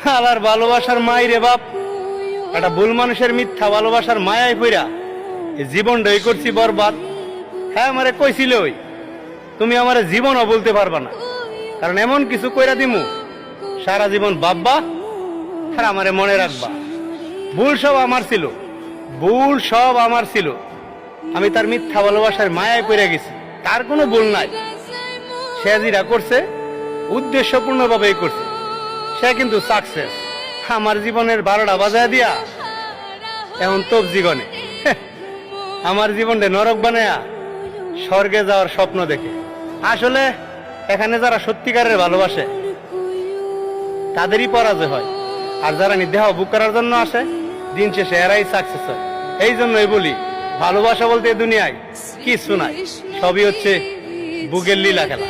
আবার ভালোবাসার মাই রে বাপ, একটা ভুল মানুষের মিথ্যা ভালোবাসার মায়ায় পইরা এই জীবনটাই করছি বরবাদ। হ্যাঁ আমারে কইছিল ওই, তুমি আমারে জীবনও বলতে পারবা না, কারণ এমন কিছু কইরা দিমু সারা জীবন ভাববা আর আমারে মনে রাখবা। ভুল সব আমার ছিল, ভুল সব আমার ছিল। আমি তার মিথ্যা ভালোবাসার মায়ায় পড়ে গেছি, তার কোনো ভুল নাই। সে যেটা করছে উদ্দেশ্যপূর্ণভাবেই করছে, সে কিন্তু সাকসেস। আমার জীবনের 12টা বাজায় দিয়া এখন তোপ জীবনে আমার জীবনটা নরক বানায়া স্বর্গে যাওয়ার স্বপ্ন দেখে। আসলে এখানে যারা সত্যিকারের ভালোবাসে তাদেরই পরাজয় হয়, আর যারা দেহ বুক করার জন্য আসে দিন শেষে এরাই সাকসেস হয়। এই জন্যই বলি ভালোবাসা বলতে দুনিয়ায় কিছু নাই, সবই হচ্ছে বুকের লীলা খেলা।